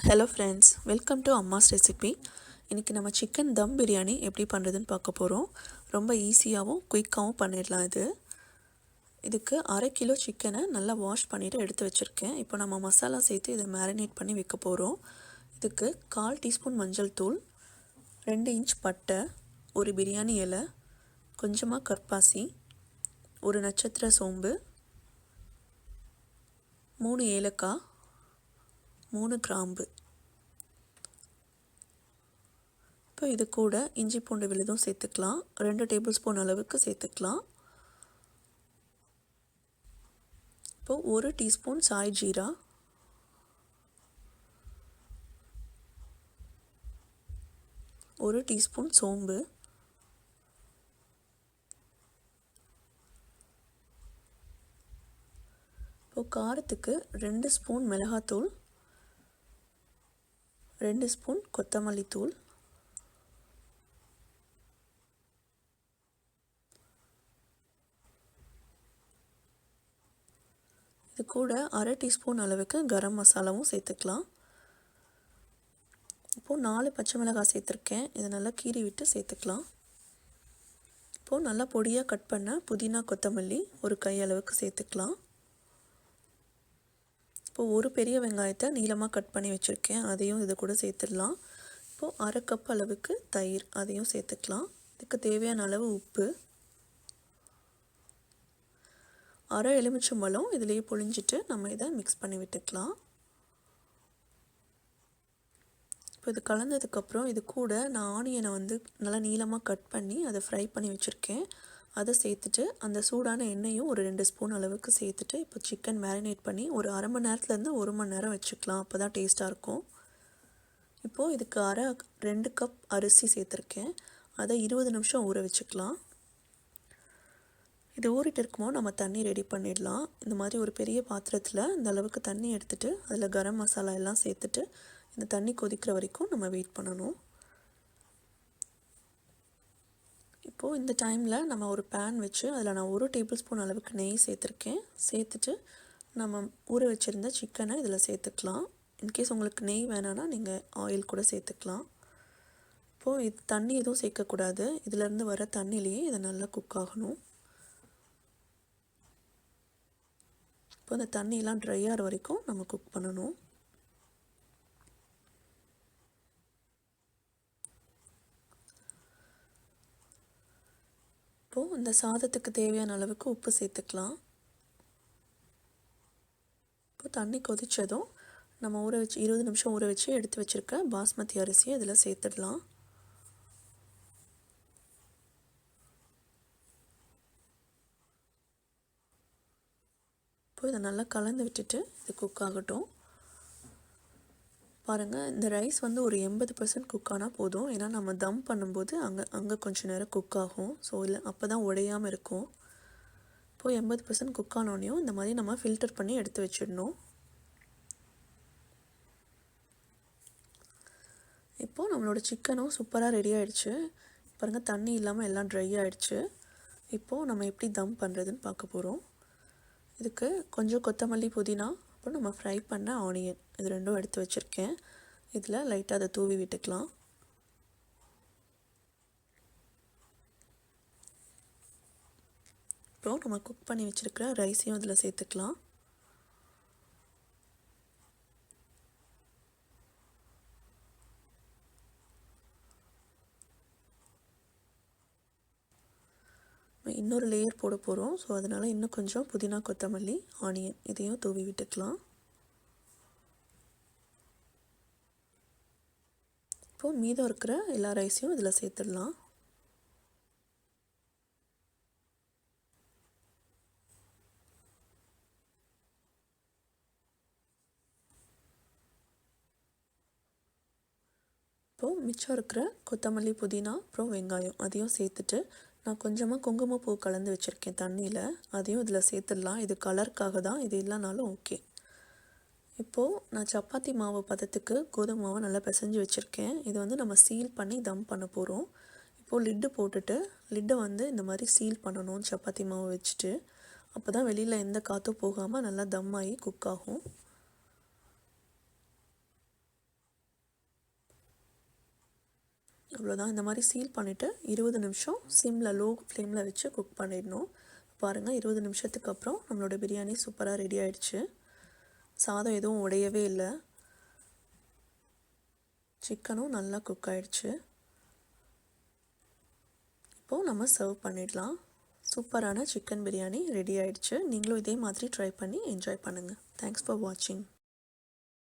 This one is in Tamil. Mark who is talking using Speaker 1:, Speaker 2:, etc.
Speaker 1: Hello friends, welcome to அம்மாஸ் recipe. இன்றைக்கி நம்ம சிக்கன் தம் பிரியாணி எப்படி பண்ணுறதுன்னு பார்க்க போகிறோம். ரொம்ப ஈஸியாகவும் குயிக்காகவும் பண்ணிடலாம். இதுக்கு 1/2 கிலோ சிக்கனை நல்லா வாஷ் பண்ணிவிட்டு எடுத்து வச்சுருக்கேன். இப்போ நம்ம மசாலா சேர்த்து இதை மேரினேட் பண்ணி வைக்க போகிறோம். இதுக்கு 1/4 டீஸ்பூன் மஞ்சள் தூள், 2 இன்ச் பட்டை, ஒரு பிரியாணி இலை, கொஞ்சமாக கற்பாசி, ஒரு நட்சத்திர சோம்பு, 3 ஏலக்காய், 3 கிராம்பு. இப்போ இது கூட இஞ்சி பூண்டு விழுதும் சேர்த்துக்கலாம். 2 டேபிள் ஸ்பூன் அளவுக்கு சேர்த்துக்கலாம். இப்போ 1 டீஸ்பூன் சாய் ஜீரா, 1 டீஸ்பூன் சோம்பு, இப்போ காரத்துக்கு 2 ஸ்பூன் மிளகாத்தூள், 2 ஸ்பூன் கொத்தமல்லி தூள், இது கூட 1/2 டீஸ்பூன் அளவுக்கு கரம் மசாலாவும் சேர்த்துக்கலாம். இப்போது 4 பச்சை மிளகாய் சேர்த்துருக்கேன். இதை நல்லா கீறி விட்டு சேர்த்துக்கலாம். இப்போது நல்லா பொடியாக கட் பண்ண புதினா கொத்தமல்லி ஒரு கை அளவுக்கு சேர்த்துக்கலாம். இப்போது ஒரு பெரிய வெங்காயத்தை நீளமாக கட் பண்ணி வச்சுருக்கேன், அதையும் இது கூட சேர்த்துடலாம். இப்போது 1/2 கப் அளவுக்கு தயிர், அதையும் சேர்த்துக்கலாம். இதுக்கு தேவையான அளவு உப்பு, 1/2 எலுமிச்சம்பழம் இதிலேயே பொழிஞ்சிட்டு நம்ம இதை மிக்ஸ் பண்ணி விட்டுக்கலாம். இப்போ இது கலந்ததுக்கப்புறம் இது கூட நான் ஆனியனை நல்லா நீளமாக கட் பண்ணி அதை ஃப்ரை பண்ணி வச்சுருக்கேன், அதை சேர்த்துட்டு அந்த சூடான எண்ணெயும் ஒரு 2 ஸ்பூன் அளவுக்கு சேர்த்துட்டு இப்போ சிக்கன் மேரினேட் பண்ணி ஒரு 1/2 மணி நேரத்துலேருந்து 1 மணி நேரம் வச்சுக்கலாம். அப்போ தான் டேஸ்ட்டாக இருக்கும். இப்போது இதுக்கு 2 கப் அரிசி சேர்த்துருக்கேன், அதை 20 நிமிஷம் ஊற வச்சுக்கலாம். இது ஊறிட்டு இருக்கும்போது நம்ம தண்ணி ரெடி பண்ணிடலாம். இந்த மாதிரி ஒரு பெரிய பாத்திரத்தில் இந்த அளவுக்கு தண்ணி எடுத்துகிட்டு அதில் கரம் மசாலா எல்லாம் சேர்த்துட்டு இந்த தண்ணி கொதிக்கிற வரைக்கும் நம்ம வெயிட் பண்ணணும். இப்போது இந்த டைமில் நம்ம ஒரு பேன் வச்சு அதில் நான் 1 டேபிள் ஸ்பூன் அளவுக்கு நெய் சேர்த்துருக்கேன். சேர்த்துட்டு நம்ம ஊற வச்சுருந்த சிக்கனை இதில் சேர்த்துக்கலாம். இன்கேஸ் உங்களுக்கு நெய் வேணான்னா நீங்கள் ஆயில் கூட சேர்த்துக்கலாம். இப்போது இது தண்ணி எதுவும் சேர்க்கக்கூடாது, இதிலேருந்து வர தண்ணியிலேயே இதை நல்லா குக் ஆகணும். இப்போ இந்த தண்ணியெலாம் ட்ரை ஆகிற வரைக்கும் நம்ம குக் பண்ணணும். இப்போது இந்த சாதத்துக்கு தேவையான அளவுக்கு உப்பு சேர்த்துக்கலாம். இப்போ தண்ணி கொதித்ததும் நம்ம 20 நிமிஷம் ஊற வச்சு எடுத்து வச்சுருக்க பாஸ்மதி அரிசியை இதில் சேர்த்துடலாம். இப்போ இதை நல்லா கலந்து விட்டுட்டு இது குக் ஆகட்டும். பாருங்கள், இந்த ரைஸ் ஒரு 80% குக் ஆனால் போதும். ஏன்னா நம்ம தம் பண்ணும்போது அங்கே கொஞ்சம் நேரம் குக் ஆகும். ஸோ இல்லை, அப்போ தான் உடையாமல் இருக்கும். இப்போது 80% குக் ஆனோடனையும் இந்த மாதிரி நம்ம ஃபில்டர் பண்ணி எடுத்து வச்சிடணும். இப்போது நம்மளோட சிக்கனும் சூப்பராக ரெடி ஆகிடுச்சு. பாருங்கள், தண்ணி இல்லாமல் எல்லாம் ட்ரை ஆகிடுச்சு. இப்போது நம்ம எப்படி தம் பண்ணுறதுன்னு பார்க்க போகிறோம். இதுக்கு கொஞ்சம் கொத்தமல்லி, புதினா, அப்புறம் நம்ம ஃப்ரை பண்ண ஆனியன், இது ரெண்டும் எடுத்து வச்சுருக்கேன். இதில் லைட்டாக அதை தூவி விட்டுக்கலாம். அப்புறம் நம்ம குக் பண்ணி வச்சுருக்கிற ரைஸையும் இதில் சேர்த்துக்கலாம். இன்னொரு லேயர் போட போகிறோம். ஸோ அதனால் இன்னும் கொஞ்சம் புதினா, கொத்தமல்லி, ஆனியன் இதையும் தூவி விட்டுக்கலாம். இப்போது மீதம் இருக்கிற எல்லா ரைஸையும் இதில் சேர்த்துடலாம். இப்போது மிச்சம் இருக்கிற கொத்தமல்லி, புதினா, அப்புறம் வெங்காயம் அதையும் சேர்த்துட்டு நான் கொஞ்சமாக குங்குமப்பூ கலந்து வச்சுருக்கேன் தண்ணியில், அதையும் இதில் சேர்த்துடலாம். இது கலருக்காக தான், இது இல்லைனாலும் ஓகே. இப்போது நான் சப்பாத்தி மாவு பதத்துக்கு கோதுமை மாவை நல்லா பிசைஞ்சு வச்சுருக்கேன். இது நம்ம சீல் பண்ணி தம் பண்ண போகிறோம். இப்போது லிட்டு போட்டுட்டு லிட்டை இந்த மாதிரி சீல் பண்ணணும் சப்பாத்தி மாவு வச்சுட்டு. அப்போ தான் வெளியில் எந்த காற்றும் போகாமல் நல்லா தம் ஆகி குக் ஆகும். அவ்வளோதான். இந்த மாதிரி சீல் பண்ணிவிட்டு 20 நிமிஷம் சிம்மில் லோ ஃப்ளேமில் வச்சு குக் பண்ணிடணும். பாருங்கள், 20 நிமிஷத்துக்கு அப்புறம் நம்மளோட பிரியாணி சூப்பராக ரெடி ஆகிடுச்சு. சாதம் எதுவும் உடையவே இல்லை, சிக்கனும் நல்லா குக் ஆகிடுச்சு. இப்போது நம்ம சர்வ் பண்ணிடலாம். சூப்பரான சிக்கன் பிரியாணி ரெடி ஆகிடுச்சு. நீங்களும் இதே மாதிரி ட்ரை பண்ணி என்ஜாய் பண்ணுங்கள். தேங்க்ஸ் ஃபார் வாட்சிங்.